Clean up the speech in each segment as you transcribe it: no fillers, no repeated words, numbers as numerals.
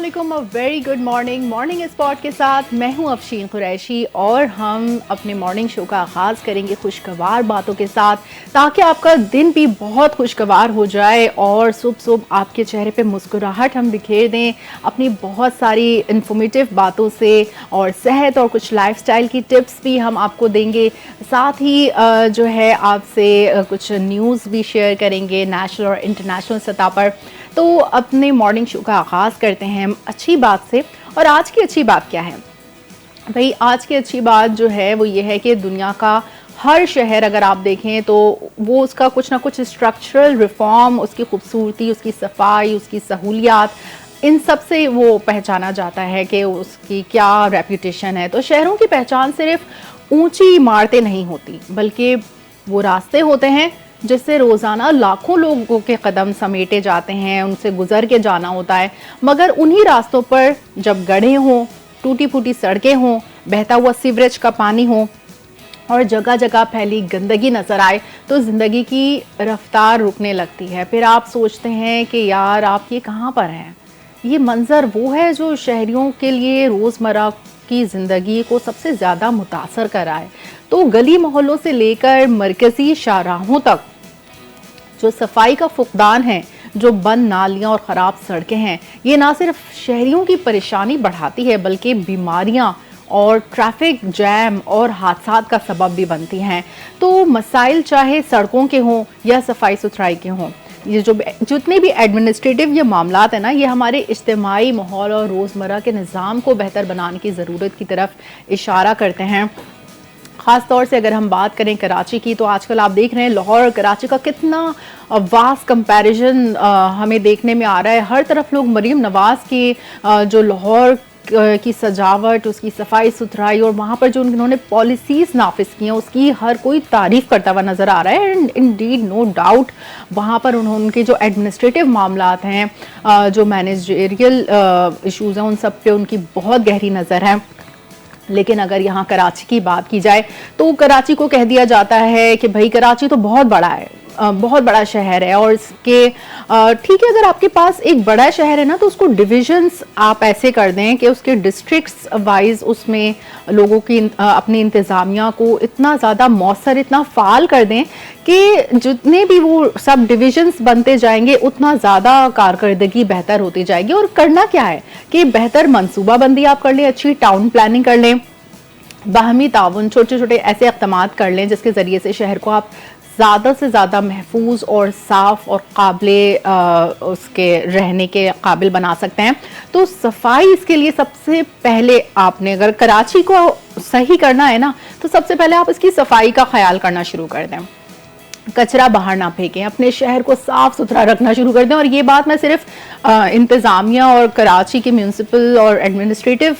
अस्सलामुअलैकुम, very good morning spot के साथ मैं हूं अफशीन कुरैशी और हम अपने मॉर्निंग शो का आगाज़ करेंगे खुशगवार बातों के साथ, ताकि आपका दिन भी बहुत खुशगवार हो जाए और सुबह सुबह आपके चेहरे पे मुस्कुराहट हम बिखेर दें अपनी बहुत सारी इन्फॉर्मेटिव बातों से, और सेहत और कुछ लाइफस्टाइल की टिप्स भी हम आपको देंगे। साथ ही जो है आपसे कुछ न्यूज़ भी शेयर करेंगे नेशनल और इंटरनेशनल सतह पर। तो अपने मॉर्निंग शो का आगाज़ करते हैं हम अच्छी बात से। और आज की अच्छी बात क्या है भाई? आज की अच्छी बात जो है वो ये है कि दुनिया का हर शहर अगर आप देखें तो वो उसका कुछ ना कुछ स्ट्रक्चरल रिफॉर्म, उसकी खूबसूरती, उसकी सफाई, उसकी सहूलियात, इन सब से वो पहचाना जाता है कि उसकी क्या रेपुटेशन है। तो शहरों की पहचान सिर्फ ऊंची इमारतें नहीं होती, बल्कि वो रास्ते होते हैं जिससे रोज़ाना लाखों लोगों के कदम समेटे जाते हैं, उनसे गुजर के जाना होता है। मगर उन्हीं रास्तों पर जब गड्ढे हों, टूटी फूटी सड़कें हों, बहता हुआ सीवरेज का पानी हो और जगह जगह फैली गंदगी नज़र आए तो ज़िंदगी की रफ्तार रुकने लगती है। फिर आप सोचते हैं कि यार आप ये कहाँ पर हैं? ये मंज़र वो है जो शहरियों के लिए रोज़मर्रा की ज़िंदगी को सबसे ज़्यादा मुतासर कराए। तो गली मोहल्लों से लेकर मरकज़ी शाहराहों तक जो सफाई का फुकदान है, जो बंद नालियाँ और ख़राब सड़कें हैं, ये ना सिर्फ शहरियों की परेशानी बढ़ाती है बल्कि बीमारियाँ और ट्रैफिक जैम और हादसात का सबब भी बनती हैं। तो मसाइल चाहे सड़कों के हों या सफाई सुथराई के हों, ये जितने भी एडमिनिस्ट्रेटिव ये मामलात है ना, ये हमारे इज्तिमाई माहौल और रोज़मर्रा के निज़ाम को बेहतर बनाने की ज़रूरत की तरफ इशारा करते हैं। ख़ास तौर से अगर हम बात करें कराची की, तो आजकल आप देख रहे हैं लाहौर और कराची का कितना वास्ट कंपैरिजन हमें देखने में आ रहा है। हर तरफ लोग मरीम नवाज़ की जो लाहौर की सजावट, उसकी सफाई सुथराई और वहाँ पर जो उन्होंने पॉलिसीज़ नाफिज की हैं उसकी हर कोई तारीफ़ करता हुआ नज़र आ रहा है। एंड इंडीड नो डाउट वहाँ पर उनके जो एडमिनिस्ट्रेटिव मामलात हैं, जो मैनेजरियल इशूज़ हैं, उन सब पे उनकी बहुत गहरी नज़र है। लेकिन अगर यहाँ कराची की बात की जाए तो कराची को कह दिया जाता है कि भाई कराची तो बहुत बड़ा है, बहुत बड़ा शहर है और इसके ठीक है, अगर आपके पास एक बड़ा शहर है ना तो उसको डिविजन्स आप ऐसे कर दें कि उसके डिस्ट्रिक्ट्स वाइज उसमें लोगों की अपनी इंतज़ामिया को इतना ज़्यादा मौसर, इतना फ़ाल कर दें कि जितने भी वो सब डिविजन्स बनते जाएंगे उतना ज़्यादा कारकर्दगी बेहतर होती जाएगी। और करना क्या है कि बेहतर मनसूबाबंदी आप कर लें, अच्छी टाउन प्लानिंग कर लें, बाहमी ताउन, छोटे छोटे ऐसे इक़दामात कर लें जिसके ज़रिए से शहर को आप ज़्यादा से ज़्यादा महफूज और साफ़ और काबिले उसके रहने के काबिल बना सकते हैं। तो सफाई इसके लिए सबसे पहले आपने, अगर कराची को सही करना है ना, तो सबसे पहले आप इसकी सफाई का ख्याल करना शुरू कर दें। कचरा बाहर ना फेंकें, अपने शहर को साफ़ सुथरा रखना शुरू कर दें। और ये बात मैं सिर्फ इंतज़ामिया और कराची के म्यूनसिपल और एडमिनिस्ट्रेटिव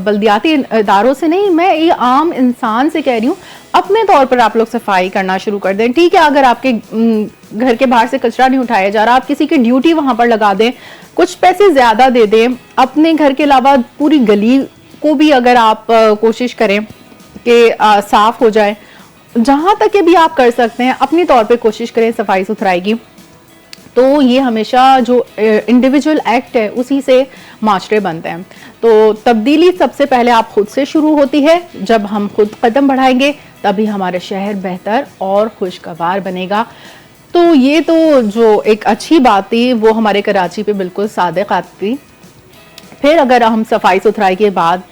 बल्दियाती इदारों से नहीं, मैं ये आम इंसान से कह रही हूँ। अपने तौर पर आप लोग सफाई करना शुरू कर दें। ठीक है, अगर आपके घर के बाहर से कचरा नहीं उठाया जा रहा, आप किसी की ड्यूटी वहाँ पर लगा दें, कुछ पैसे ज़्यादा दे दें। अपने घर के अलावा पूरी गली को भी अगर आप कोशिश करें कि साफ़ हो जाए, जहां तक ये भी आप कर सकते हैं अपनी तौर पे कोशिश करें सफाई सुथराई की। तो ये हमेशा जो इंडिविजुअल एक्ट है उसी से माशरे बनते हैं। तो तब्दीली सबसे पहले आप खुद से शुरू होती है। जब हम खुद कदम बढ़ाएंगे तभी हमारा शहर बेहतर और खुशगवार बनेगा। तो ये तो जो एक अच्छी बात थी वो हमारे कराची पे बिल्कुल सादिक आती। फिर अगर हम सफाई सुथराई के बाद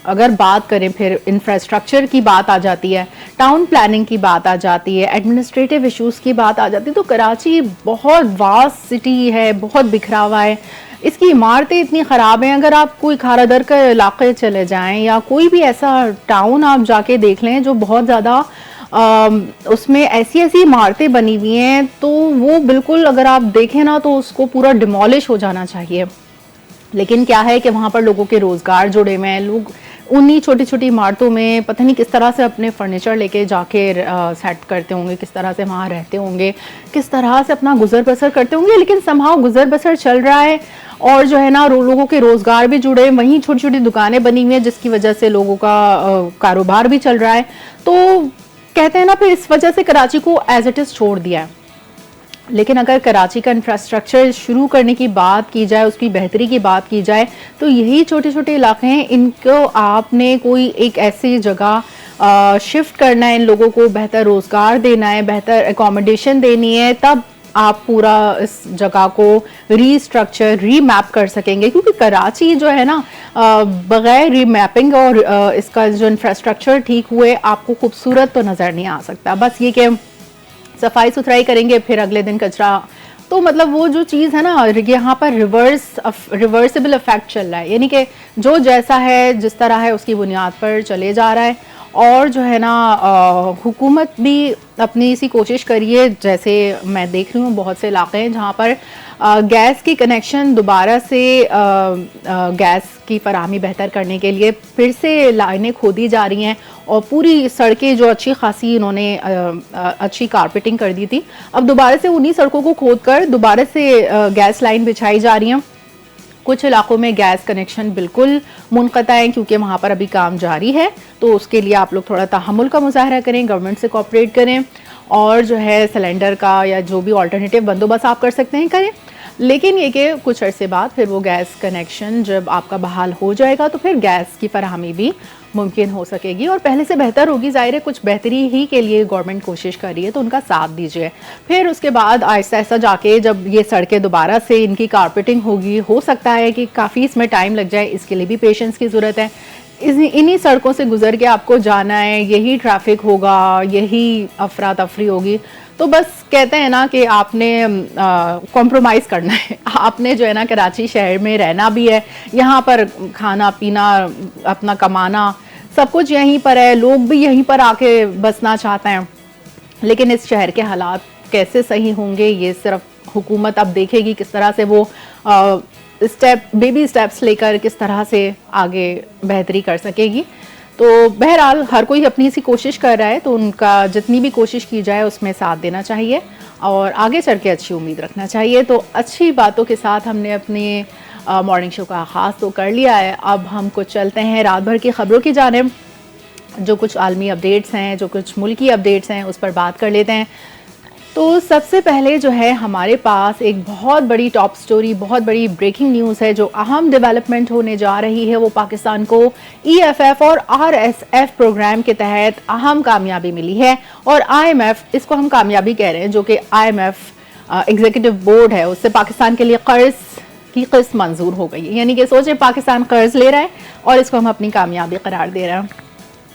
अगर बात करें, फिर इंफ्रास्ट्रक्चर की बात आ जाती है, टाउन प्लानिंग की बात आ जाती है, एडमिनिस्ट्रेटिव इश्यूज़ की बात आ जाती है। तो कराची बहुत वास्ट सिटी है, बहुत बिखरा हुआ है, इसकी इमारतें इतनी ख़राब हैं। अगर आप कोई खारादर के इलाके चले जाएं या कोई भी ऐसा टाउन आप जाके देख लें जो बहुत ज़्यादा उसमें ऐसी ऐसी इमारतें बनी हुई हैं, तो वो बिल्कुल अगर आप देखें ना तो उसको पूरा डिमोलिश हो जाना चाहिए। लेकिन क्या है कि वहाँ पर लोगों के रोज़गार जुड़े हुए हैं, लोग उन्हीं छोटी छोटी इमारतों में पता नहीं किस तरह से अपने फर्नीचर लेके जाके सेट करते होंगे, किस तरह से वहाँ रहते होंगे, किस तरह से अपना गुजर बसर करते होंगे। लेकिन समहाउ गुजर बसर चल रहा है और जो है ना लोगों के रोज़गार भी जुड़े, वहीं छोटी छोटी दुकानें बनी हुई हैं जिसकी वजह से लोगों का कारोबार भी चल रहा है। तो कहते हैं ना, फिर इस वजह से कराची को एज इट इज़ छोड़ दिया है। लेकिन अगर कराची का इंफ्रास्ट्रक्चर शुरू करने की बात की जाए, उसकी बेहतरी की बात की जाए, तो यही छोटे छोटे इलाके हैं, इनको आपने कोई एक ऐसी जगह शिफ्ट करना है, इन लोगों को बेहतर रोज़गार देना है, बेहतर एकोमोडेशन देनी है, तब आप पूरा इस जगह को रीस्ट्रक्चर रीमैप कर सकेंगे। क्योंकि कराची जो है ना, बगैर रीमैपिंग और इसका जो इंफ्रास्ट्रक्चर ठीक हुए आपको खूबसूरत तो नज़र नहीं आ सकता। बस ये कि सफाई सुथराई करेंगे फिर अगले दिन कचरा, तो मतलब वो जो चीज़ है ना, यहाँ पर रिवर्सिबल इफेक्ट चल रहा है, यानी कि जो जैसा है जिस तरह है उसकी बुनियाद पर चले जा रहा है। और जो है ना, हुकूमत भी अपनी इसी कोशिश करिए, जैसे मैं देख रही हूँ बहुत से इलाके हैं जहाँ पर गैस की कनेक्शन दोबारा से गैस की फराहमी बेहतर करने के लिए फिर से लाइनें खोदी जा रही हैं, और पूरी सड़कें जो अच्छी खासी इन्होंने अच्छी कारपेटिंग कर दी थी, अब दोबारा से उन्हीं सड़कों को खोदकर दोबारा से गैस लाइन बिछाई जा रही हैं। कुछ इलाकों में गैस कनेक्शन बिल्कुल मुनक़ता है क्योंकि वहाँ पर अभी काम जारी है, तो उसके लिए आप लोग थोड़ा तहम्मुल का मुज़ाहरा करें, गवर्नमेंट से कोऑपरेट करें, और जो है सिलेंडर का या जो भी ऑल्टरनेटिव बंदोबस्त आप कर सकते हैं करें। लेकिन ये कि कुछ अरसे बाद फिर वो गैस कनेक्शन जब आपका बहाल हो जाएगा तो फिर गैस की फराहमी भी मुमकिन हो सकेगी और पहले से बेहतर होगी। ज़ाहिर है कुछ बेहतरी ही के लिए गवर्नमेंट कोशिश कर रही है, तो उनका साथ दीजिए। फिर उसके बाद आहिस्ता आहिस्ता जाके जब ये सड़कें दोबारा से इनकी कारपेटिंग होगी, हो सकता है कि काफ़ी इसमें टाइम लग जाए, इसके लिए भी पेशेंस की ज़रूरत है। इन्हीं सड़कों से गुजर के आपको जाना है, यही ट्रैफिक होगा, यही अफरा तफरी होगी, तो बस कहते हैं ना कि आपने कॉम्प्रोमाइज़ करना है। आपने जो है ना कराची शहर में रहना भी है, यहाँ पर खाना पीना अपना कमाना सब कुछ यहीं पर है, लोग भी यहीं पर आके बसना चाहते हैं, लेकिन इस शहर के हालात कैसे सही होंगे ये सिर्फ हुकूमत अब देखेगी, किस तरह से वो बेबी स्टेप्स लेकर किस तरह से आगे बेहतरी कर सकेगी। तो बहरहाल हर कोई अपनी सी कोशिश कर रहा है, तो उनका जितनी भी कोशिश की जाए उसमें साथ देना चाहिए और आगे चल के अच्छी उम्मीद रखना चाहिए। तो अच्छी बातों के साथ हमने अपनी मॉर्निंग शो का आगाज़ तो कर लिया है। अब हम कुछ चलते हैं रात भर की ख़बरों की जानिब, जो कुछ आलमी अपडेट्स हैं, जो कुछ मुल्की अपडेट्स हैं, उस पर बात कर लेते हैं। तो सबसे पहले जो है हमारे पास एक बहुत बड़ी टॉप स्टोरी, बहुत बड़ी ब्रेकिंग न्यूज़ है, जो अहम डेवलपमेंट होने जा रही है। वो पाकिस्तान को EFF और RSF प्रोग्राम के तहत अहम कामयाबी मिली है और IMF, इसको हम कामयाबी कह रहे हैं, जो कि IMF एग्जीक्यूटिव बोर्ड है, उससे पाकिस्तान के लिए कर्ज की किस्त मंजूर हो गई है। यानी कि सोचे पाकिस्तान कर्ज ले रहा है और इसको हम अपनी कामयाबी करार दे रहे हैं,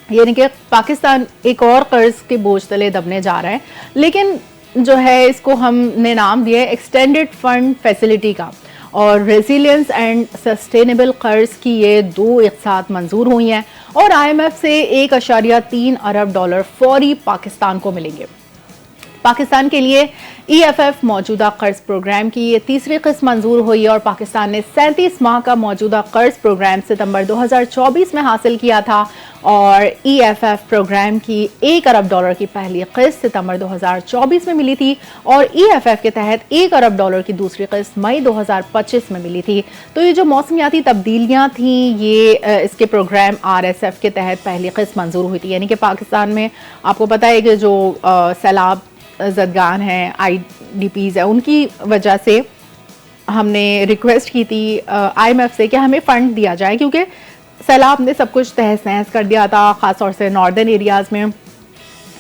यानी कि पाकिस्तान एक और कर्ज के बोझ तले दबने जा रहा है। लेकिन जो है इसको हमने नाम दिया है एक्सटेंडेड फंड फैसिलिटी का, और रेजिलियंस एंड सस्टेनेबल कर्ज की ये दो एक साथ मंजूर हुई हैं और IMF से $1.3 अरब फौरी पाकिस्तान को मिलेंगे। पाकिस्तान के लिए EFF मौजूदा कर्ज प्रोग्राम की ये तीसरी किस्त मंजूर हुई और पाकिस्तान ने 37 माह का मौजूदा कर्ज प्रोग्राम सितंबर 2024 में हासिल किया था और EFF प्रोग्राम की $1 अरब की पहली किस्त सितंबर 2024 में मिली थी और EFF के तहत $1 अरब की दूसरी किस्त मई 2025 में मिली थी। तो ये जो मौसमियाती तब्दीलियां थी, ये इसके प्रोग्राम RSF के तहत पहली किस्त मंजूर हुई थी। यानी कि पाकिस्तान में आपको पता है कि जो सैलाब ज़दगान हैं, IDPs है, उनकी वजह से हमने रिक्वेस्ट की थी IMF से कि हमें फ़ंड दिया जाए, क्योंकि सैलाब ने सब कुछ तहस नहस कर दिया था। ख़ास तौर से नॉर्दर्न एरियाज़ में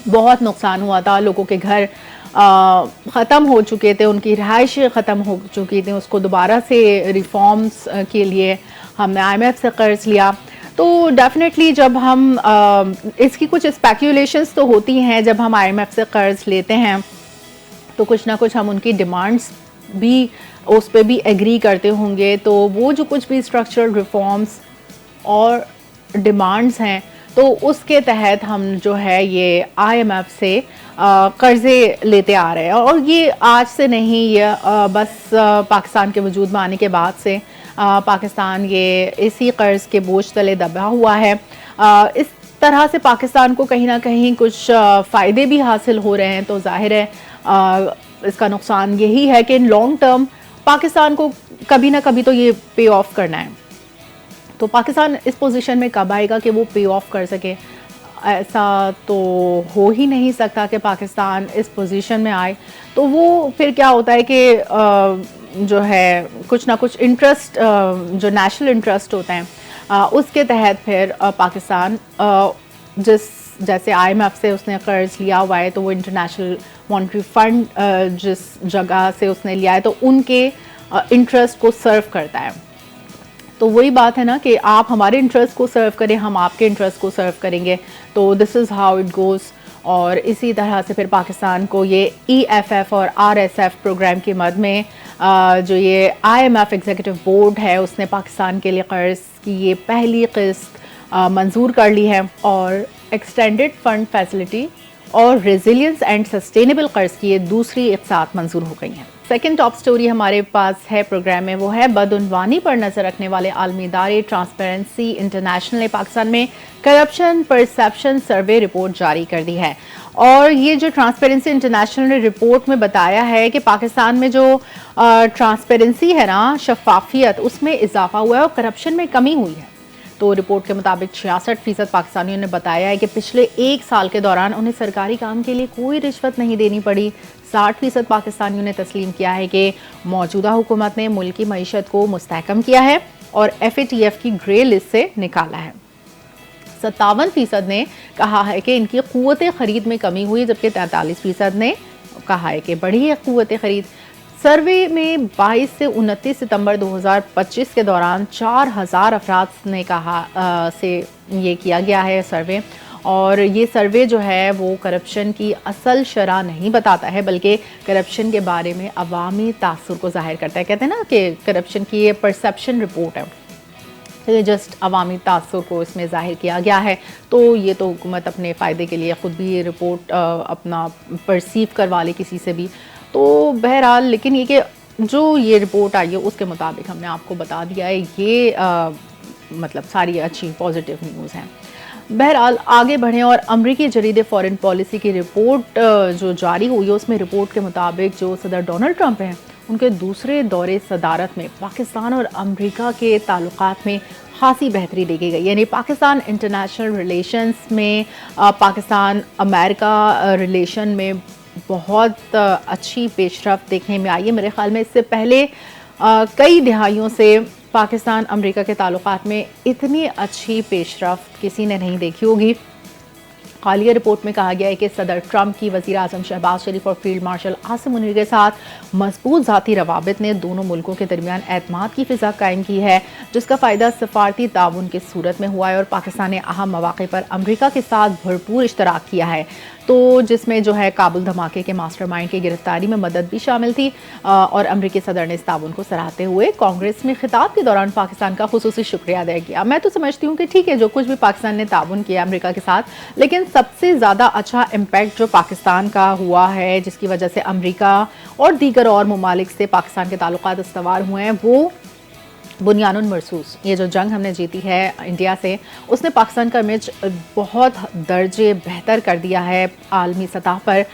बहुत नुकसान हुआ था, लोगों के घर ख़त्म हो चुके थे, उनकी रिहाइश ख़त्म हो चुकी थी। उसको दोबारा से रिफॉर्म्स के लिए हमने IMF से कर्ज लिया। तो डेफिनेटली जब हम इसकी कुछ स्पेक्यूलेशंस तो होती हैं, जब हम IMF से कर्ज लेते हैं तो कुछ ना कुछ हम उनकी डिमांड्स भी उस पर भी एग्री करते होंगे। तो वो जो कुछ भी स्ट्रक्चरल रिफॉर्म्स और डिमांड्स हैं, तो उसके तहत हम जो है ये IMF से कर्ज़े लेते आ रहे हैं। और ये आज से नहीं, ये बस पाकिस्तान के वजूद में आने के बाद से पाकिस्तान ये इसी कर्ज के बोझ तले दबा हुआ है। इस तरह से पाकिस्तान को कहीं ना कहीं कुछ फ़ायदे भी हासिल हो रहे हैं, तो जाहिर है इसका नुकसान यही है कि लॉन्ग टर्म पाकिस्तान को कभी ना कभी तो ये पे ऑफ करना है। तो पाकिस्तान इस पोजीशन में कब आएगा कि वो पे ऑफ कर सके? ऐसा तो हो ही नहीं सकता कि पाकिस्तान इस पोजीशन में आए। तो वो फिर क्या होता है कि जो है कुछ ना कुछ इंटरेस्ट, जो नेशनल इंटरेस्ट होते हैं, उसके तहत फिर पाकिस्तान जैसे IMF से उसने कर्ज लिया हुआ है, तो वो इंटरनेशनल मॉनेटरी फंड जिस जगह से उसने लिया है तो उनके इंटरेस्ट को सर्व करता है। तो वही बात है ना कि आप हमारे इंटरेस्ट को सर्व करें, हम आपके इंटरेस्ट को सर्व करेंगे। तो this is how it goes. और इसी तरह से फिर पाकिस्तान को ये EFF और RSF प्रोग्राम की मद में जो ये IMF एग्जीक्यूटिव बोर्ड है उसने पाकिस्तान के लिए कर्ज की ये पहली किस्त मंजूर कर ली है, और एक्सटेंडेड फंड फैसिलिटी और रेजिलियंस एंड सस्टेनेबल कर्ज की ये दूसरी इक़सात मंजूर हो गई हैं। सेकेंड टॉप स्टोरी हमारे पास है प्रोग्राम में, वो है बदउनवानी पर नजर रखने वाले आलमी इदारे ट्रांसपेरेंसी इंटरनेशनल ने पाकिस्तान में करप्शन परसेप्शन सर्वे रिपोर्ट जारी कर दी है। और ये जो ट्रांसपेरेंसी इंटरनेशनल ने रिपोर्ट में बताया है कि पाकिस्तान में जो ट्रांसपेरेंसी है ना, शफाफियत, उसमें इजाफा हुआ है और करप्शन में कमी हुई है। तो रिपोर्ट के मुताबिक 66% पाकिस्तानियों ने बताया है कि पिछले एक साल के दौरान उन्हें सरकारी काम के लिए कोई रिश्वत नहीं देनी पड़ी। 60% पाकिस्तानियों ने तस्लीम किया है कि मौजूदा हुकूमत ने मुल्क की मईशत को मुस्तहकम किया है और FATF की ग्रे लिस्ट से निकाला है। 57% ने कहा है कि इनकी क़ुव्वत ख़रीद में कमी हुई, जबकि 43% ने कहा है कि बढ़ी है क़ुव्वत ख़रीद। सर्वे में 22 से 29 सितंबर 2025 के दौरान 4000 अफराद ने कहा से ये किया गया है सर्वे। और ये सर्वे जो है वो करप्शन की असल शरह नहीं बताता है, बल्कि करप्शन के बारे में अवामी तासुर को जाहिर करता है। कहते हैं ना कि करप्शन की ये परसेप्शन रिपोर्ट है, तो ये जस्ट अवामी तासुर को इसमें जाहिर किया गया है। तो ये तो हुकूमत अपने फ़ायदे के लिए ख़ुद भी ये रिपोर्ट अपना परसीव करवा ले किसी से भी। तो बहरहाल, लेकिन ये कि जो ये रिपोर्ट आई है उसके मुताबिक हमने आपको बता दिया है, ये मतलब सारी अच्छी पॉजिटिव न्यूज़ हैं। बहरहाल आगे बढ़ें और अमरीकी जरीदे फॉरेन पॉलिसी की रिपोर्ट जो जारी हुई है उसमें रिपोर्ट के मुताबिक जो सदर डोनाल्ड ट्रंप हैं उनके दूसरे दौरे सदारत में पाकिस्तान और अमरीका के ताल्लुकात में खासी बेहतरी देखी गई। यानी पाकिस्तान इंटरनेशनल रिलेशंस में, पाकिस्तान अमेरिका रिलेशन में बहुत अच्छी पेशरफ्त देखने में आई है। मेरे ख्याल में इससे पहले कई दिहाइयों से पाकिस्तान अमेरिका के ताल्लुकात में इतनी अच्छी पेशरफ्त किसी ने नहीं देखी होगी। हालिया रिपोर्ट में कहा गया है कि सदर ट्रंप की वज़ीर आज़म शहबाज शरीफ और फील्ड मार्शल आसिम मुनीर के साथ मजबूत ज़ाती रवाबित ने दोनों मुल्कों के दरमियान एतमाद की फ़िज़ा कायम की है, जिसका फ़ायदा सफारती ताउन की सूरत में हुआ है। और पाकिस्तान ने अहम मौक़े पर अमरीका के साथ भरपूर इश्तराक किया है, तो जिसमें जो है काबुल धमाके के मास्टरमाइंड की गिरफ्तारी में मदद भी शामिल थी। और अमरीकी सदर ने इस ताउन को सराहते हुए कांग्रेस में खिताब के दौरान पाकिस्तान का खुसूसी शुक्रिया अदा किया। मैं तो समझती हूँ कि ठीक है, जो कुछ भी पाकिस्तान ने ताउन किया अमरीका के साथ, लेकिन सबसे ज़्यादा अच्छा इम्पैक्ट जो पाकिस्तान का हुआ है, जिसकी वजह से अमरीका और दीगर और ममालिक से पाकिस्तान के ताल्लुकात इस्तवार हुए हैं, वो बुनियानुन मरसूस ये जो जंग हमने जीती है इंडिया से, उसने पाकिस्तान का इमेज बहुत दर्जे बेहतर कर दिया है आलमी सतह पर।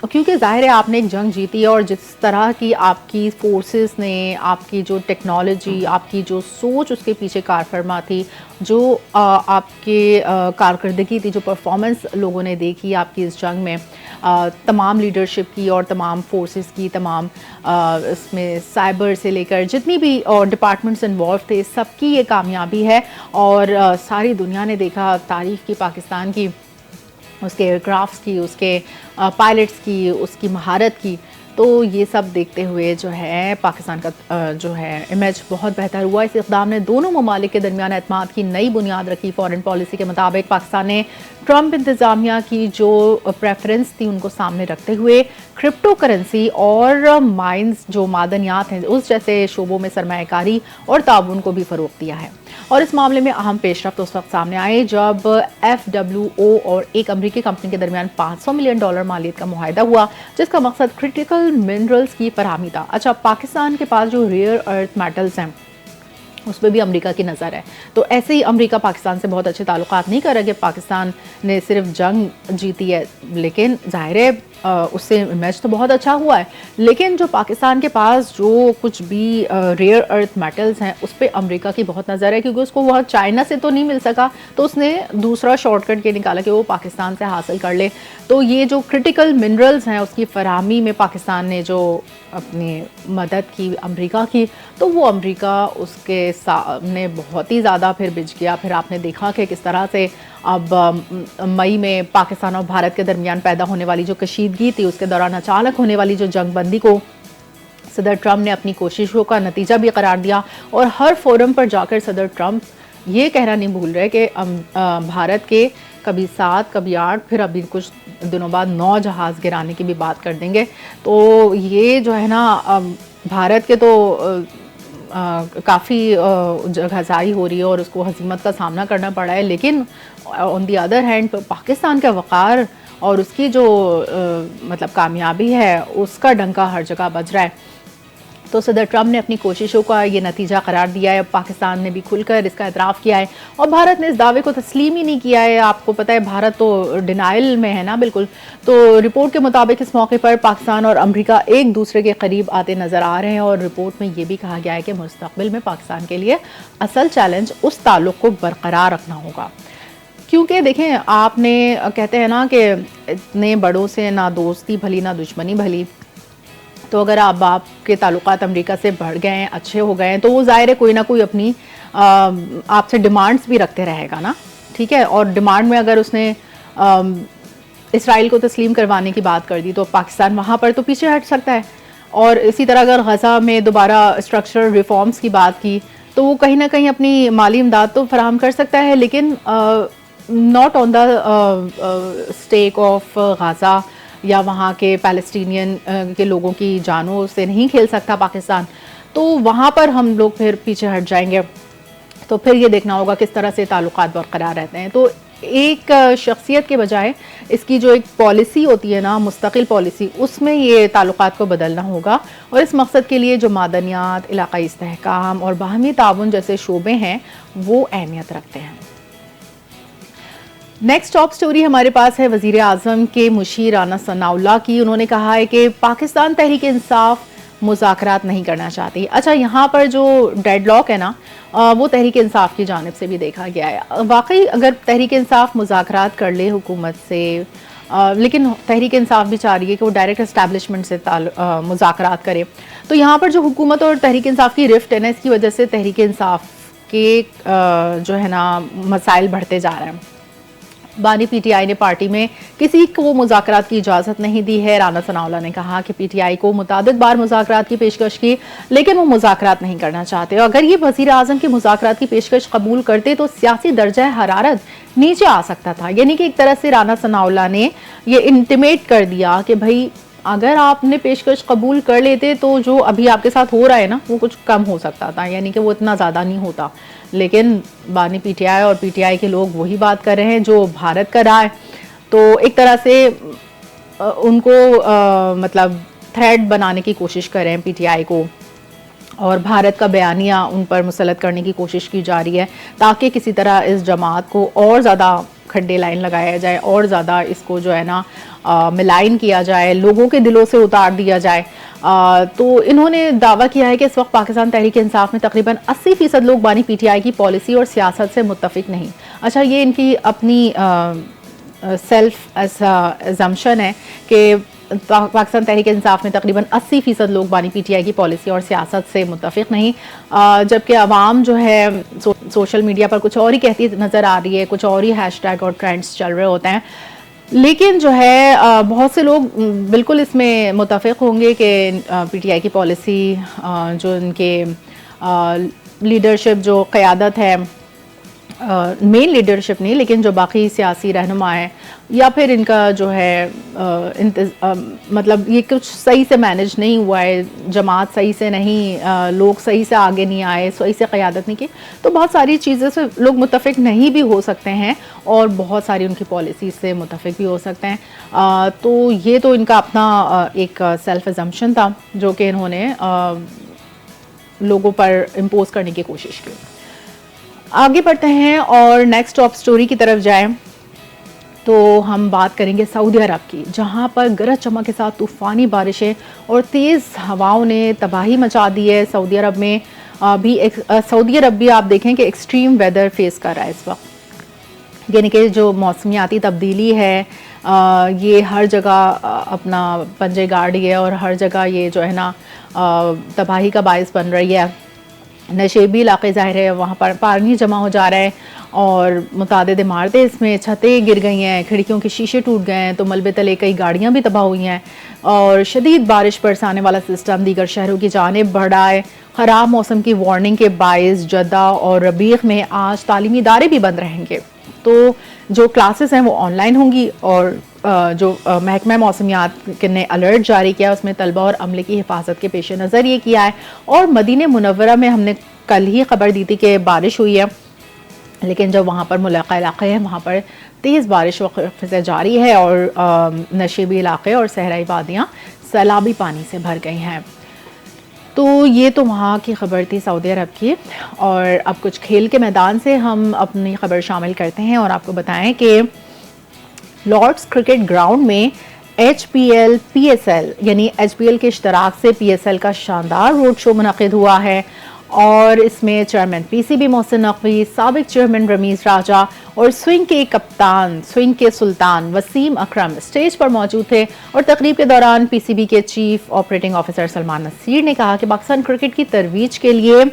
क्योंकि ज़ाहिर है आपने एक जंग जीती है और जिस तरह की आपकी फोर्सेस ने, आपकी जो टेक्नोलॉजी, आपकी जो सोच उसके पीछे कार फरमा थी, जो आपके कारकर्दगी थी, जो परफॉर्मेंस लोगों ने देखी आपकी इस जंग में, तमाम लीडरशिप की और तमाम फोर्सेस की, तमाम इसमें साइबर से लेकर जितनी भी और डिपार्टमेंट्स इन्वॉल्व थे, सबकी ये कामयाबी है। और सारी दुनिया ने देखा, तारीफ़ की पाकिस्तान की, उसके एयरक्राफ्ट्स की, उसके पायलट्स की, उसकी महारत की। तो ये सब देखते हुए जो है पाकिस्तान का जो है इमेज बहुत बेहतर हुआ। इस इक़दाम ने दोनों ममालिक के दरमियान एतमाद की नई बुनियाद रखी। फॉरेन पॉलिसी के मुताबिक पाकिस्तान ने ट्रंप इंतज़ामिया की जो प्रेफरेंस थी उनको सामने रखते हुए क्रिप्टो करेंसी और माइंस, जो मादनियात हैं, उस जैसे शोबों में सरमायाकारी और ताउन को भी फ़रोग़ दिया है। और इस मामले में अहम पेशरफ्त उस वक्त सामने आई जब FWO और एक अमरीकी कंपनी के दरमियान $500 मिलियन मालियत का मुआहदा हुआ, जिसका मकसद क्रिटिकल मिनरल्स की फराहमी था। अच्छा, पाकिस्तान के पास जो रेयर अर्थ मेटल्स हैं उस पर भी अमेरिका की नज़र है। तो ऐसे ही अमेरिका पाकिस्तान से बहुत अच्छे ताल्लुकात नहीं कर रहा कि पाकिस्तान ने सिर्फ जंग जीती है, लेकिन ज़ाहिर है उससे मैच तो बहुत अच्छा हुआ है, लेकिन जो पाकिस्तान के पास जो कुछ भी रेयर अर्थ मेटल्स हैं उस पर अमेरिका की बहुत नज़र है, क्योंकि उसको वह चाइना से तो नहीं मिल सका, तो उसने दूसरा शॉर्टकट ये निकाला कि वो पाकिस्तान से हासिल कर ले। तो ये जो क्रिटिकल मिनरल्स हैं उसकी फराहमी में पाकिस्तान ने जो अपनी मदद की अमेरिका की, तो वो अमेरिका उसके सामने बहुत ही ज़्यादा फिर बिछ गया। फिर आपने देखा कि किस तरह से अब मई में पाकिस्तान और भारत के दरमियान पैदा होने वाली जो कशीदगी थी, उसके दौरान अचानक होने वाली जो जंगबंदी को सदर ट्रंप ने अपनी कोशिशों का नतीजा भी करार दिया। और हर फोरम पर जाकर सदर ट्रंप ये कहना नहीं भूल रहे कि भारत के कभी 7 कभी 8 फिर अभी कुछ दिनों बाद 9 जहाज़ गिराने की भी बात कर देंगे। तो ये जो है ना भारत के तो काफ़ी घसाई हो रही है और उसको हजीमत का सामना करना पड़ा है, लेकिन on the other hand Pakistan का वक़ार और उसकी जो मतलब कामयाबी है उसका डंका हर जगह बज रहा है। तो सदर ट्रंप ने अपनी कोशिशों का ये नतीजा करार दिया है। पाकिस्तान ने भी खुलकर इसका एतराफ़ किया है और भारत ने इस दावे को तस्लीम ही नहीं किया है। आपको पता है भारत तो डिनाइल में है ना, बिल्कुल। तो रिपोर्ट के मुताबिक इस मौके पर पाकिस्तान और अमेरिका एक दूसरे के करीब आते नज़र आ रहे हैं और रिपोर्ट में ये भी कहा गया है कि मुस्तक़बिल में पाकिस्तान के लिए असल चैलेंज उस ताल्लुक़ को बरकरार रखना होगा। क्योंकि देखें, आपने कहते हैं ना कि इतने बड़ों से ना दोस्ती भली ना दुश्मनी भली। तो अगर आपके ताल्लुकात अमेरिका से बढ़ गए हैं, अच्छे हो गए हैं, तो वो ज़ाहिर है कोई ना कोई अपनी आपसे डिमांड्स भी रखते रहेगा ना, ठीक है। और डिमांड में अगर उसने इसराइल को तस्लीम करवाने की बात कर दी तो पाकिस्तान वहाँ पर तो पीछे हट सकता है। और इसी तरह अगर गज़ा में दोबारा स्ट्रक्चरल रिफॉर्म्स की बात की तो वो कहीं ना कहीं अपनी माली इमदाद तो फराहम कर सकता है, लेकिन not on the stake of Gaza या वहाँ के पैलेस्टीनियन के लोगों की जानों से नहीं खेल सकता पाकिस्तान। तो वहाँ पर हम लोग फिर पीछे हट जाएंगे। तो फिर ये देखना होगा किस तरह से ताल्लुकात बरकरार रहते हैं। तो एक शख्सियत के बजाय इसकी जो एक पॉलिसी होती है ना, मुस्तकिल पॉलिसी, उसमें ये ताल्लुकात को बदलना होगा। और इस मकसद के लिए जो मादनियात, इलाकाई इस्तेहकाम और बाहमी ताउन जैसे शोबे हैं वो अहमियत रखते हैं। नेक्स्ट टॉप स्टोरी हमारे पास है वज़ीर आज़म के मुशीर राना सनाउल्लाह की। उन्होंने कहा है कि पाकिस्तान तहरीक इंसाफ मुज़ाकरात नहीं करना चाहती। अच्छा, यहाँ पर जो डेडलॉक है ना वो तहरीक इंसाफ की जानिब से भी देखा गया है। वाकई अगर तहरीक इंसाफ मुज़ाकरात कर ले हुकूमत से, लेकिन तहरीक इंसाफ भी चाह रही है कि वो डायरेक्ट एस्टैब्लिशमेंट से मुज़ाकरात करे, तो यहाँ पर जो हुकूमत और तहरीक इंसाफ की रिफ्ट है ना, इसकी वजह से तहरीक इंसाफ के जो है ना मसाइल बढ़ते जा रहे हैं। बानी पीटीआई ने पार्टी में किसी को मुज़ाकरात की इजाज़त नहीं दी है। राना सनाउल्लाह ने कहा कि पीटीआई को मुतादिद बार मुज़ाकरात की पेशकश की, लेकिन वो मुज़ाकरात नहीं करना चाहते। और अगर ये वज़ीर आज़म की मुज़ाकरात की पेशकश कबूल करते तो सियासी दर्जा हरारत नीचे आ सकता था। यानी कि एक तरह से राना सनाउल्लाह ने ये इंटिमेट कर दिया कि भाई अगर आपने पेशकश कबूल कर लेते तो जो अभी आपके साथ हो रहा है ना वो कुछ कम हो सकता था, यानी कि वो इतना ज़्यादा नहीं होता। लेकिन बानी पीटीआई और पीटीआई के लोग वही बात कर रहे हैं जो भारत कर रहा है। तो एक तरह से उनको मतलब थ्रेड बनाने की कोशिश कर रहे हैं पीटीआई को, और भारत का बयानिया उन पर मुसलत करने की कोशिश की जा रही है ताकि किसी तरह इस जमात को और ज़्यादा खड्डे लाइन लगाया जाए और ज़्यादा इसको जो है ना मिलाइन किया जाए, लोगों के दिलों से उतार दिया जाए। तो इन्होंने दावा किया है कि इस वक्त पाकिस्तान तहरीक इंसाफ में तकरीबन 80% लोग बानी पीटीआई की पॉलिसी और सियासत से मुत्तफिक नहीं। अच्छा, ये इनकी अपनी सेल्फ एजम्पशन है कि पाकिस्तान तहरीक इंसाफ में तकरीबन 80% लोग बानी पीटीआई की पॉलिसी और सियासत से मुत्तफिक नहीं, जबकि आवाम जो है सोशल मीडिया पर कुछ और ही कहती नज़र आ रही है, कुछ और ही हैशटैग और ट्रेंड्स चल रहे होते हैं। लेकिन जो है बहुत से लोग बिल्कुल इसमें मुत्तफिक होंगे कि पीटीआई की पॉलिसी, जो इनके लीडरशिप, जो क़यादत है, मेन लीडरशिप नहीं लेकिन जो बाकी सियासी रहनुमा है, या फिर इनका जो है मतलब ये कुछ सही से मैनेज नहीं हुआ है, जमात सही से नहीं, लोग सही से आगे नहीं आए, सही से क़यादत नहीं की, तो बहुत सारी चीज़ें से लोग मुत्तफिक नहीं भी हो सकते हैं और बहुत सारी उनकी पॉलिसी से मुत्तफिक भी हो सकते हैं। तो ये तो इनका अपना एक सेल्फ एजम्पशन था जो कि इन्होंने लोगों पर इम्पोज करने की कोशिश की। आगे बढ़ते हैं और नेक्स्ट टॉप स्टोरी की तरफ जाएं। तो हम बात करेंगे सऊदी अरब की, जहां पर गरज चमक के साथ तूफ़ानी बारिशें और तेज़ हवाओं ने तबाही मचा दी है। सऊदी अरब में सऊदी अरब भी आप देखें कि एक्सट्रीम वेदर फेस कर रहा है इस वक्त, यानी कि जो मौसमियाती तब्दीली है ये हर जगह अपना पंजे गाड़ रही है और हर जगह ये जो है ना तबाही का बायस बन रही है। नशेबी इलाके ज़ाहिर है, वहाँ पर पानी जमा हो जा रहा है और मुतादिद इमारतें, इसमें छतें गिर गई हैं, खिड़कियों के शीशे टूट गए हैं, तो मलबे तले कई गाड़ियाँ भी तबाह हुई हैं और शदीद बारिश बरसाने वाला सिस्टम दीगर शहरों की जानिब बढ़ा है। ख़राब मौसम की वार्निंग के बायस जद्दा और रबीक में आज तालीमी इदारे भी बंद रहेंगे, तो जो क्लासेस हैं वो ऑनलाइन होंगी और जो महकमा मौसमियात ने अलर्ट जारी किया उसमें तलबा और अमले की हिफाजत के पेश नज़र ये किया है। और मदीने मुनव्वरा में हमने कल ही खबर दी थी कि बारिश हुई है, लेकिन जो वहाँ पर मुलाका इलाक़े हैं वहाँ पर तेज़ बारिश वक्त से जारी है और नशेबी इलाक़े और सहराई वादियाँ सैलाबी पानी से भर गई हैं। तो ये तो वहाँ की खबर थी सऊदी अरब की। और अब कुछ खेल के मैदान से हम अपनी खबर शामिल करते हैं और आपको बताएं कि लॉर्ड्स क्रिकेट ग्राउंड में HPL PSL यानी HPL के इश्तराक से PSL का शानदार रोड शो मुनक़िद हुआ है और इसमें चेयरमैन PCB मोहसिन नकवी, साबिक चेयरमैन रमीज़ राजा और स्विंग के कप्तान, स्विंग के सुल्तान वसीम अकरम स्टेज पर मौजूद थे। और तकरीब के दौरान PCB के chief operating officer Salman Nasir ने कहा कि पाकिस्तान क्रिकेट की तरवीज के लिए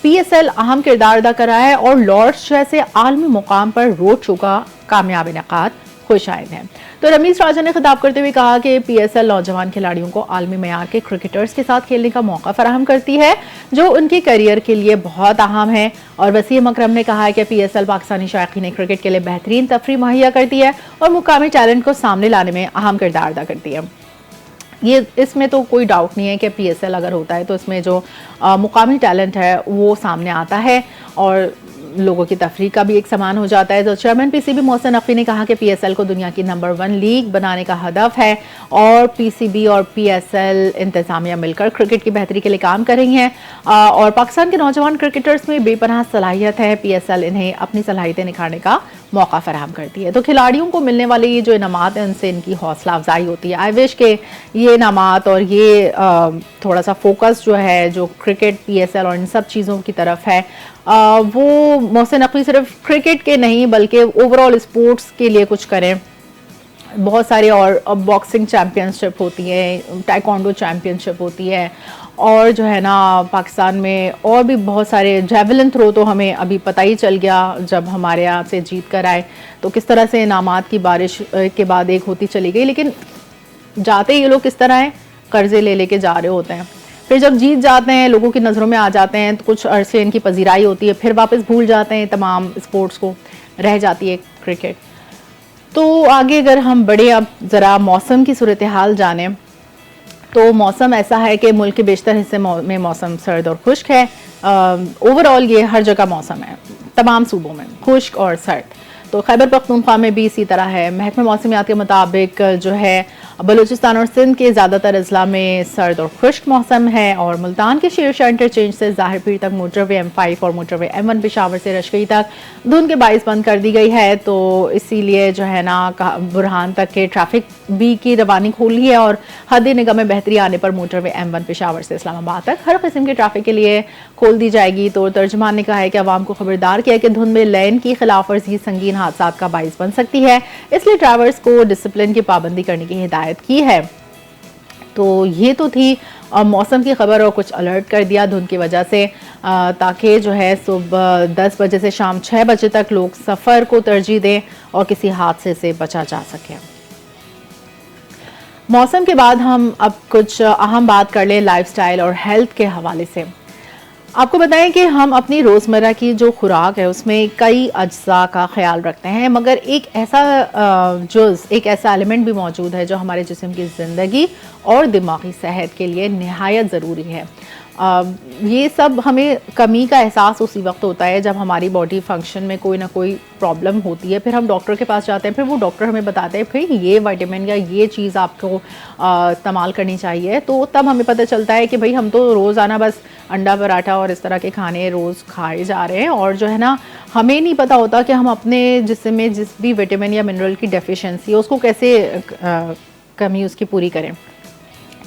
PSL अहम किरदार अदा कर रहा है और लॉर्ड्स जैसे आलमी मुकाम पर रोड शो का कामयाब इनेकाद खुश आयद है। तो रमीज़ राजा ने खिताब करते हुए कहा कि PSL नौजवान खिलाड़ियों को आलमी मयार के क्रिकेटर्स के साथ खेलने का मौका फराहम करती है जो उनके करियर के लिए बहुत अहम है। और वसीम अकरम ने कहा है कि PSL पाकिस्तानी शायकीन क्रिकेट के लिए बेहतरीन तफरी मुहैया करती है और मुकामी टैलेंट को सामने लाने में अहम किरदार अदा करती है। ये इसमें तो कोई डाउट नहीं है कि PSL अगर होता है तो इसमें जो मुकामी टैलेंट है वो सामने आता है और लोगों की तफरीह का भी एक समान हो जाता है। तो चेयरमैन PCB मोहसिन नकवी ने कहा कि PSL को दुनिया की नंबर 1 लीग बनाने का हदफ है और PCB और PSL इंतजामिया मिलकर क्रिकेट की बेहतरी के लिए काम कर रही हैं और पाकिस्तान के नौजवान क्रिकेटर्स में बेपनाह सलाहियत है। PSL इन्हें अपनी सलाहियतें निखारने का मौका फराहम करती है। तो खिलाड़ियों को मिलने वाले ये जो इनामात हैं उनसे इनकी हौसला अफजाई होती है। आई विश के ये इनामात और ये थोड़ा सा फोकस जो है जो क्रिकेट PSL और इन सब चीज़ों की तरफ है वो मोहसिन नकवी सिर्फ क्रिकेट के नहीं बल्कि ओवरऑल स्पोर्ट्स के लिए कुछ करें। बहुत सारे और बॉक्सिंग चैम्पियनशिप होती है, टाइकोंडो चैम्पियनशिप होती है और जो है ना पाकिस्तान में और भी बहुत सारे, जेवलिन थ्रो तो हमें अभी पता ही चल गया जब हमारे यहाँ से जीत कर आए तो किस तरह से इनामात की बारिश के बाद एक होती चली गई। लेकिन जाते ये लोग किस तरह हैं, कर्जे ले लेके जा रहे होते हैं, फिर जब जीत जाते हैं लोगों की नज़रों में आ जाते हैं तो कुछ अरसे इनकी पजीराई होती है, फिर वापस भूल जाते हैं तमाम स्पोर्ट्स को, रह जाती है क्रिकेट। तो आगे अगर हम बढ़े अब ज़रा मौसम की सूरत हाल जाने तो मौसम ऐसा है कि मुल्क के बेशतर हिस्से में मौसम सर्द और खुश्क है। ओवरऑल ये हर जगह मौसम है, तमाम सूबों में खुश्क और सर्द। तो खैबर पख्तूनख्वा में भी इसी तरह है। महकमा मौसमियात के मुताबिक जो है बलूचिस्तान और सिंध के ज़्यादातर अजला में सर्द और खुश्क मौसम है और मुल्तान के शेरशाह इंटरचेंज से ज़ाहिर पीर तक मोटरवे M5 और मोटरवे M1 पेशावर से रशकई तक धुंध के बाइस बंद कर दी गई है। तो इसीलिए जो है ना बुरहान तक के ट्रैफिक भी की रवानी खोली है और हद निगाह में बेहतरी आने पर मोटरवे M1 पेशावर से इस्लामाबाद तक हर किस्म के ट्रैफिक के लिए खोल दी जाएगी। तो तर्जुमान ने कहा है कि अवाम को खबरदार किया कि धुंध में लेन की खिलाफ वर्जी संगीन हादसात का बाइस बन सकती है, इसलिए ड्राइवर्स को डिसिप्लिन की पाबंदी करने की हिदायत की है। तो ये तो थी मौसम की खबर और कुछ अलर्ट कर दिया धुंध की वजह से ताकि जो है सुबह 10 बजे से शाम 6 बजे तक लोग सफ़र को तरजीह दें और किसी हादसे से बचा जा सके। मौसम के बाद हम अब कुछ अहम बात कर लें लाइफस्टाइल और हेल्थ के हवाले से। आपको बताएं कि हम अपनी रोज़मर्रा की जो खुराक है उसमें कई अज्जा का ख्याल रखते हैं, मगर एक ऐसा एक ऐसा एलिमेंट भी मौजूद है जो हमारे जिस्म की ज़िंदगी और दिमागी सेहत के लिए निहायत ज़रूरी है। ये सब हमें कमी का एहसास उसी वक्त होता है जब हमारी बॉडी फंक्शन में कोई ना कोई प्रॉब्लम होती है। फिर हम डॉक्टर के पास जाते हैं, फिर वो डॉक्टर हमें बताते हैं फिर ये विटामिन या ये चीज़ आपको इस्तेमाल करनी चाहिए। तो तब हमें पता चलता है कि भाई हम तो रोज़ाना बस अंडा पराठा और इस तरह के खाने रोज़ खाए जा रहे हैं, और जो है ना हमें नहीं पता होता कि हम अपने जिस्म में जिस भी विटामिन या मिनरल की डेफिशिएंसी है उसको कैसे कमी उसकी पूरी करें।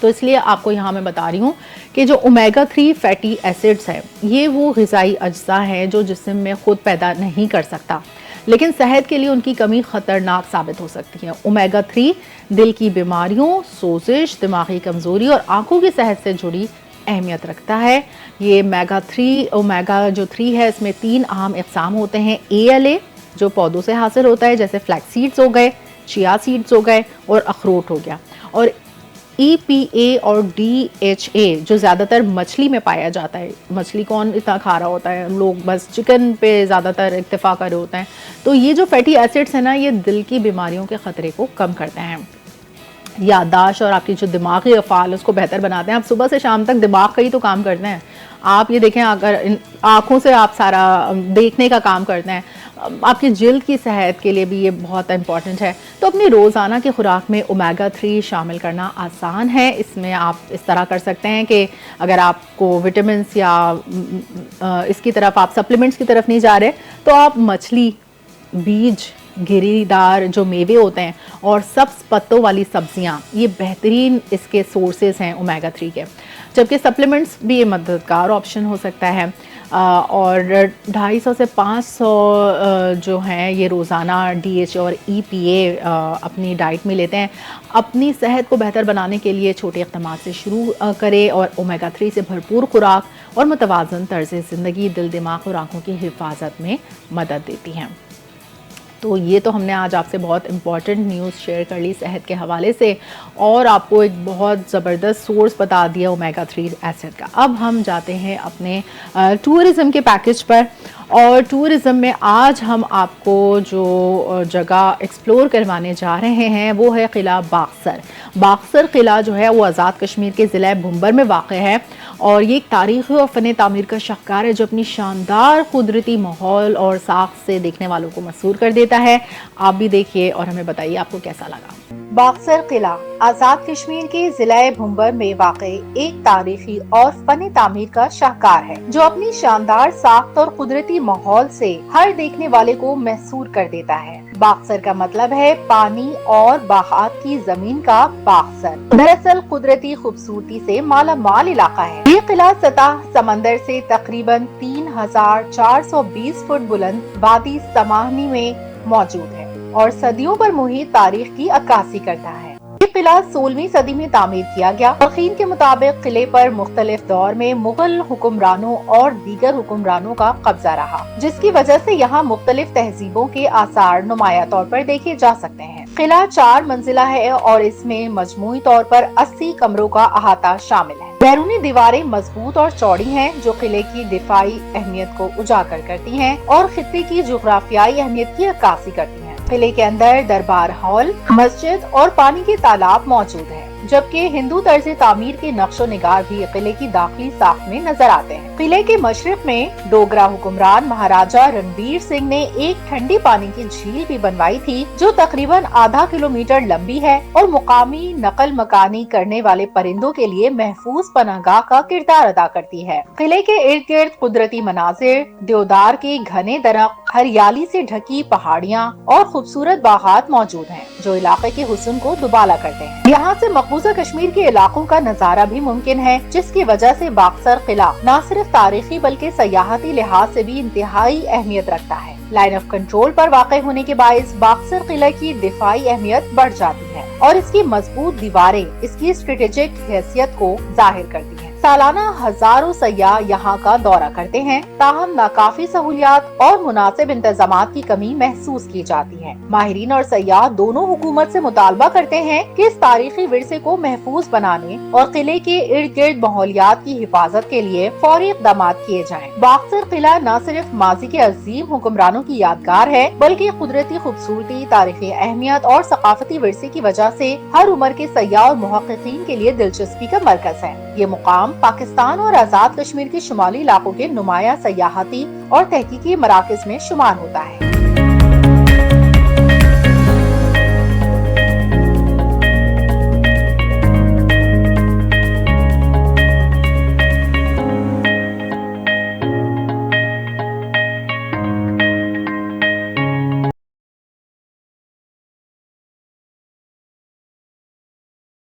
तो इसलिए आपको यहाँ मैं बता रही हूँ कि जो ओमेगा 3 फैटी एसिड्स है ये वो ग़िज़ाई अज्जा हैं जो जिस्म में ख़ुद पैदा नहीं कर सकता, लेकिन सेहत के लिए उनकी कमी ख़तरनाक साबित हो सकती है। ओमेगा 3 दिल की बीमारियों, सोजिश, दिमागी कमज़ोरी और आँखों की सेहत से जुड़ी अहमियत रखता है। ये ओमेगा जो 3 है इसमें 3 अहम इक़साम होते हैं। ALA जो पौधों से हासिल होता है जैसे फ्लैक्स सीड्स हो गए, चिया सीड्स हो गए और अखरोट हो गया, और EPA और DHA जो ज़्यादातर मछली में पाया जाता है। मछली कौन इतना खा रहा होता है, लोग बस चिकन पे ज़्यादातर इत्तेफाक कर रहे होते हैं। तो ये जो फैटी एसिड्स है ना ये दिल की बीमारियों के ख़तरे को कम करते हैं, याददाश्त और आपकी जो दिमागी अफ़ाल उसको बेहतर बनाते हैं। आप सुबह से शाम तक दिमाग का ही तो काम करते हैं। आप ये देखें, अगर इन आँखों से आप सारा देखने का काम करते हैं, आपकी जिल्द की सेहत के लिए भी ये बहुत इंपॉर्टेंट है। तो अपनी रोज़ाना की खुराक में ओमेगा 3 शामिल करना आसान है। इसमें आप इस तरह कर सकते हैं कि अगर आपको विटामिन्स या इसकी तरफ आप सप्लीमेंट्स की तरफ नहीं जा रहे तो आप मछली, बीज, गिरीदार जो मेवे होते हैं और सब्ज़ पत्तों वाली सब्जियां, ये बेहतरीन इसके सोर्सेज हैं ओमेगा 3 के। जबकि सप्लीमेंट्स भी ये मददगार ऑप्शन हो सकता है। और 250 से 500 जो हैं ये रोज़ाना DHA और EPA अपनी डाइट में लेते हैं। अपनी सेहत को बेहतर बनाने के लिए छोटे इक़दाम से शुरू करें और ओमेगा 3 से भरपूर खुराक और मुतवाज़न तर्ज़ ज़िंदगी दिल, दिमाग और आँखों की हिफाजत में मदद देती हैं। तो ये तो हमने आज आपसे बहुत इम्पॉर्टेंट न्यूज़ शेयर कर ली सेहत के हवाले से, और आपको एक बहुत ज़बरदस्त सोर्स बता दिया ओमेगा 3 एसिड का। अब हम जाते हैं अपने टूरिज़म के पैकेज पर, और टूरिज़म में आज हम आपको जो जगह एक्सप्लोर करवाने जा रहे हैं वो है किला बाक्सर। बाक्सर किला जो है वो आज़ाद कश्मीर के ज़िला भुंबर में वाक़ है, और ये एक तारीख़ी और फ़न तामीर का शाहकार है जो अपनी शानदार कुदरती माहौल और साख्त से देखने वालों को मसरूर कर देता है। आप भी देखिए और हमें बताइए आपको कैसा लगा। बाक्सर किला आज़ाद कश्मीर के ज़िला भुंबर में वाक़ एक तारीखी और फ़न तामीर का शाहकार है जो अपनी शानदार साख्त और कुदरती माहौल से हर देखने वाले को महसूर कर देता है। बाक्सर का मतलब है पानी और बागात की जमीन का बाक्सर। दरअसल कुदरती खूबसूरती से माला माल इलाका है। ये किला सतह समंदर से तकरीबन 3420 फुट बुलंद वादी समाहनी में मौजूद है और सदियों पर मुहित तारीख की अक्कासी करता है। ये किला 16वीं सदी में तामीर किया गया। मुर्खीन के मुताबिक किले पर मुख्तलिफ दौर में मुगल हुक्मरानों और दीगर हुक्मरानों का कब्जा रहा, जिसकी वजह से यहाँ मुख्तलिफ तहजीबों के आसार नुमाया तौर पर देखे जा सकते हैं। किला 4 मंजिला है और इसमें मजमूई तौर पर 80 कमरों का अहाता शामिल है। बैरूनी दीवारें मजबूत और चौड़ी हैं जो किले की दिफाई अहमियत को उजागर करती हैं और खित्ते की जुग्राफियाई अहमियत की अक्कासी करती हैं। किले के अंदर दरबार हॉल, मस्जिद और पानी के तालाब मौजूद हैं, जबकि हिंदू तर्ज तामीर के नक्शो निगार भी किले की दाखिली साख में नजर आते हैं। किले के मशरक में डोगरा हुक्मरान महाराजा रणबीर सिंह ने एक ठंडी पानी की झील भी बनवाई थी जो तकरीबन आधा किलोमीटर लंबी है और मुकामी नकल मकानी करने वाले परिंदों के लिए महफूज पनाहगाह का किरदार अदा करती है। किले के इर्द गिर्द कुदरती मनाजिर, देवदार के घने दरख्त, हरियाली से ढकी पहाड़ियाँ और खूबसूरत बागात मौजूद हैं जो इलाके के हुस्न को दुबाला करते हैं। यहाँ से मकबूजा कश्मीर के इलाकों का नजारा भी मुमकिन है, जिसकी वजह से बाक्सर किला न सिर्फ तारीखी बल्कि सयाहती लिहाज से भी इंतहाई अहमियत रखता है। लाइन ऑफ कंट्रोल पर वाक़ होने के बायस बाक्सर किला की दिफाई अहमियत बढ़ जाती है और इसकी मजबूत दीवारें इसकी स्ट्रेटेजिक हैसियत को जाहिर करती हैं। सालाना हजारों सयाह यहाँ का दौरा करते हैं, ताहम नाकाफी सहूलियात और मुनासिब इंतजामात की कमी महसूस की जाती है। माहिरीन और सयाह दोनों हुकूमत से मुतालबा करते हैं कि इस तारीखी विरसे को महफूज बनाने और किले के इर्द गिर्द माहौलियात की हिफाजत के लिए फौरी इक़दाम किए जाएं। बाक्सर किला न सिर्फ माजी के अजीम हुक्मरानों की यादगार है बल्कि कुदरती खूबसूरती, तारीखी अहमियत और सकाफती विरसे की वजह से हर उम्र के सयाह और मुहक्किकीन के लिए दिलचस्पी का मरकज है। ये मुकाम पाकिस्तान और आजाद कश्मीर के शुमाली इलाकों के नुमाया सयाहती और तहकीकी मराकज में शुमार होता है।